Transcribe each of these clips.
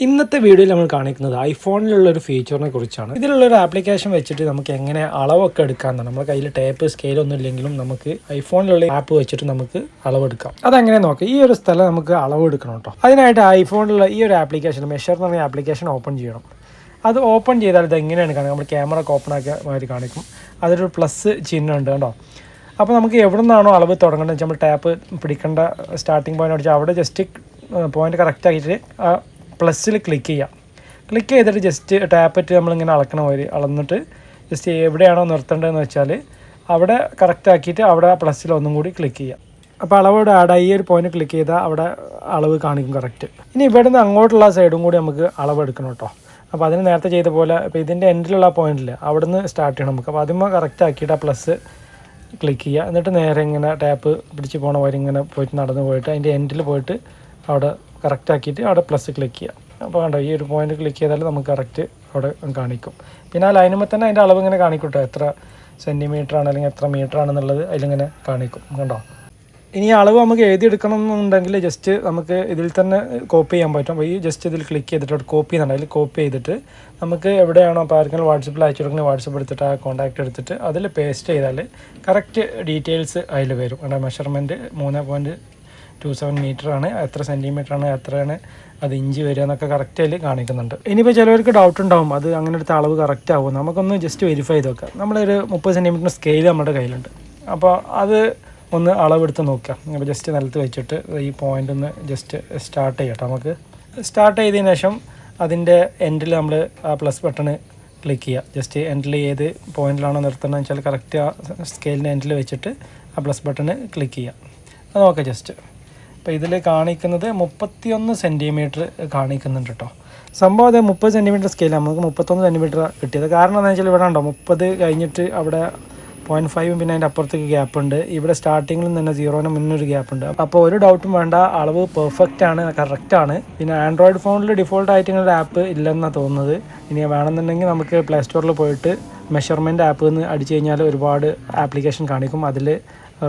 ഇന്നത്തെ വീഡിയോയിൽ നമ്മൾ കാണിക്കുന്നത് ഐഫോണിലുള്ള ഒരു ഫീച്ചറിനെ കുറിച്ചാണ്. ഇതിലുള്ളൊരു ആപ്ലിക്കേഷൻ വെച്ചിട്ട് നമുക്ക് എങ്ങനെ അളവൊക്കെ എടുക്കാമെന്നാണ്. നമ്മുടെ കയ്യിൽ ടേപ്പ് സ്കെയിലൊന്നും ഇല്ലെങ്കിലും നമുക്ക് ഐഫോണിലുള്ള ആപ്പ് വെച്ചിട്ട് നമുക്ക് അളവെടുക്കാം. അതെങ്ങനെ നോക്കാം. ഈ ഒരു സ്ഥലം നമുക്ക് അളവെടുക്കണം കേട്ടോ. അതിനായിട്ട് ഐഫോണിലുള്ള ഈ ഒരു ആപ്ലിക്കേഷൻ മെഷർ എന്ന് പറഞ്ഞ ആപ്ലിക്കേഷൻ ഓപ്പൺ ചെയ്യണം. അത് ഓപ്പൺ ചെയ്താൽ ഇത് എങ്ങനെയാണ് കാണിക്കുക, നമ്മൾ ക്യാമറ ഒക്കെ ഓപ്പൺ ആക്കിയ മാതിരി കാണിക്കും. അതൊരു പ്ലസ് ചിഹ്നം ഉണ്ട് കേട്ടോ. അപ്പോൾ നമുക്ക് എവിടെ നിന്നാണോ അളവ് തുടങ്ങേണ്ടത് വെച്ചാൽ നമ്മൾ ടാപ്പ് പിടിക്കേണ്ട സ്റ്റാർട്ടിങ് പോയിന്റ് അടിച്ചാൽ അവിടെ ജസ്റ്റ് പോയിന്റ് കറക്റ്റ് ആക്കിയിട്ട് പ്ലസ്സിൽ ക്ലിക്ക് ചെയ്യാം. ക്ലിക്ക് ചെയ്തിട്ട് ജസ്റ്റ് ടാപ്പിട്ട് നമ്മളിങ്ങനെ അളക്കണ മാതിരി അളന്നിട്ട് ജസ്റ്റ് എവിടെയാണോ നിർത്തേണ്ടതെന്ന് വെച്ചാൽ അവിടെ കറക്റ്റ് ആക്കിയിട്ട് അവിടെ പ്ലസ്സിൽ ഒന്നും കൂടി ക്ലിക്ക് ചെയ്യാം. അപ്പോൾ അളവോടെ ആഡായി ഈ ഒരു പോയിന്റ് ക്ലിക്ക് ചെയ്താൽ അവിടെ അളവ് കാണിക്കും കറക്റ്റ്. ഇനി ഇവിടെ നിന്ന് അങ്ങോട്ടുള്ള സൈഡും കൂടി നമുക്ക് അളവെടുക്കണം കേട്ടോ. അപ്പോൾ അതിന് നേരത്തെ ചെയ്ത പോലെ ഇപ്പോൾ ഇതിൻ്റെ എൻഡിലുള്ള പോയിന്റിൽ അവിടെ നിന്ന് സ്റ്റാർട്ട് ചെയ്യണം നമുക്ക്. അപ്പോൾ അതിന്മേൽ കറക്റ്റ് ആക്കിയിട്ട് ആ പ്ലസ് ക്ലിക്ക് ചെയ്യുക. എന്നിട്ട് നേരെ ഇങ്ങനെ ടാപ്പ് പിടിച്ച് പോകണ വരെ ഇങ്ങനെ പോയിട്ട് നടന്ന് പോയിട്ട് അതിൻ്റെ എൻഡിൽ പോയിട്ട് അവിടെ കറക്റ്റ് ആക്കിയിട്ട് അവിടെ പ്ലസ് ക്ലിക്ക് ചെയ്യുക. അപ്പോൾ കണ്ടോ ഈ ഒരു പോയിന്റ് ക്ലിക്ക് ചെയ്താൽ നമുക്ക് കറക്റ്റ് അവിടെ കാണിക്കും. പിന്നെ ആ ലൈനുമ്പോൾ തന്നെ അതിൻ്റെ അളവ് ഇങ്ങനെ കാണിക്കും കേട്ടോ. എത്ര സെൻറ്റിമീറ്റർ ആണ് അല്ലെങ്കിൽ എത്ര മീറ്റർ ആണെന്നുള്ളത് അതിലിങ്ങനെ കാണിക്കും. കണ്ടോ. ഇനി അളവ് നമുക്ക് എഴുതിയെടുക്കണം എന്നുണ്ടെങ്കിൽ ജസ്റ്റ് നമുക്ക് ഇതിൽ തന്നെ കോപ്പി ചെയ്യാൻ പറ്റും. അപ്പോൾ ഈ ജസ്റ്റ് ഇതിൽ ക്ലിക്ക് ചെയ്തിട്ട് കോപ്പി ചെയ്യുന്നുണ്ട്. അതിൽ കോപ്പി ചെയ്തിട്ട് നമുക്ക് എവിടെയാണോ അപ്പോൾ ആർക്കെങ്കിലും വാട്സപ്പിൽ അയച്ചു കൊടുക്കുന്നത് വാട്സപ്പ് എടുത്തിട്ട് ആ കോൺടാക്റ്റ് എടുത്തിട്ട് അതിൽ പേസ്റ്റ് ചെയ്താൽ കറക്റ്റ് ഡീറ്റെയിൽസ് അതിൽ വരും. അവിടെ മെഷർമെൻറ്റ് 3.27 മീറ്റർ ആണ്, എത്ര സെൻറ്റിമീറ്റർ ആണ്, എത്രയാണ് അത് ഇഞ്ച് വരിക എന്നൊക്കെ കറക്റ്റ് അതിൽ കാണിക്കുന്നുണ്ട്. ഇനിയിപ്പോൾ ചിലവർക്ക് ഡൗട്ട് ഉണ്ടാവും അത് അങ്ങനെ എടുത്ത അളവ് കറക്റ്റ് ആവും. നമുക്കൊന്ന് ജസ്റ്റ് വെരിഫൈ ചെയ്ത് നോക്കാം. നമ്മളൊരു 30 സെൻറ്റിമീറ്റർ സ്കെയിൽ നമ്മുടെ കയ്യിലുണ്ട്. അപ്പോൾ അത് ഒന്ന് അളവെടുത്ത് നോക്കാം. അപ്പോൾ ജസ്റ്റ് നിലത്ത് വെച്ചിട്ട് ഈ പോയിൻ്റ് ഒന്ന് ജസ്റ്റ് സ്റ്റാർട്ട് ചെയ്യട്ടെ. നമുക്ക് സ്റ്റാർട്ട് ചെയ്തതിന് ശേഷം അതിൻ്റെ എൻഡിൽ നമ്മൾ ആ പ്ലസ് ബട്ടണ് ക്ലിക്ക് ചെയ്യുക. ജസ്റ്റ് എൻഡിൽ ഏത് പോയിന്റിലാണോ നിർത്തുന്നത് വെച്ചാൽ കറക്റ്റ് ആ സ്കെയിലിൻ്റെ എൻഡിൽ വെച്ചിട്ട് ആ പ്ലസ് ബട്ടണ് ക്ലിക്ക് ചെയ്യുക. അത് നോക്കാം ജസ്റ്റ്. അപ്പോൾ ഇതിൽ കാണിക്കുന്നത് 31 സെൻറ്റിമീറ്റർ കാണിക്കുന്നുണ്ട് കേട്ടോ. സംഭവം അത് 30 സെൻറ്റിമീറ്റർ സ്കെയിൽ നമുക്ക് 31 സെൻറ്റിമീറ്റർ കിട്ടിയത്. കാരണം എന്താണെന്ന് വെച്ചാൽ ഇവിടെ ഉണ്ടോ 30 കഴിഞ്ഞിട്ട് അവിടെ 0.5 പിന്നെ അതിൻ്റെ അപ്പുറത്തേക്ക് ഗ്യാപ്പ് ഉണ്ട്. ഇവിടെ സ്റ്റാർട്ടിങ്ങിൽ തന്നെ 0ന് മുന്നൊരു ഗ്യാപ്പ് ഉണ്ട്. അപ്പോൾ ഒരു ഡൗട്ടും വേണ്ട, അളവ് പെർഫെക്റ്റ് ആണ്, കറക്റ്റാണ്. പിന്നെ ആൻഡ്രോയിഡ് ഫോണിൽ ഡിഫോൾട്ട് ആയിട്ട് ഇങ്ങനെ ഒരു ആപ്പ് ഇല്ലെന്നാണ് തോന്നുന്നത്. ഇനി വേണമെന്നുണ്ടെങ്കിൽ നമുക്ക് പ്ലേ സ്റ്റോറിൽ പോയിട്ട് മെഷർമെൻറ്റ് ആപ്പ് എന്ന് അടിച്ചു കഴിഞ്ഞാൽ ഒരുപാട് ആപ്ലിക്കേഷൻ കാണിക്കും. അതിൽ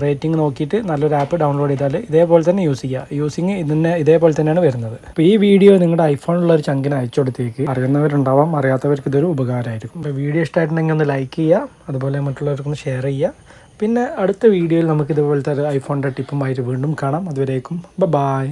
റേറ്റിംഗ് നോക്കിയിട്ട് നല്ലൊരു ആപ്പ് ഡൗൺലോഡ് ചെയ്താൽ ഇതേപോലെ തന്നെ യൂസ് ചെയ്യുക. യൂസിങ് ഇതിനെ ഇതേപോലെ തന്നെയാണ് വരുന്നത്. അപ്പോൾ ഈ വീഡിയോ നിങ്ങളുടെ ഐഫോണിലുള്ള ഒരു ചങ്കിന് അയച്ചു കൊടുത്തേക്ക്. അറിയുന്നവരുണ്ടാവാം, അറിയാത്തവർക്ക് ഇതൊരു ഉപകാരമായിരിക്കും. അപ്പോൾ വീഡിയോ ഇഷ്ടമായിട്ടുണ്ടെങ്കിൽ ഒന്ന് ലൈക്ക് ചെയ്യുക, അതുപോലെ മറ്റുള്ളവർക്കൊന്ന് ഷെയർ ചെയ്യുക. പിന്നെ അടുത്ത വീഡിയോയിൽ നമുക്ക് ഇതുപോലത്തെ ഒരു ഐഫോണിൻ്റെ ടിപ്പുമായിട്ട് വീണ്ടും കാണാം. അതുവരേക്കും ബൈ.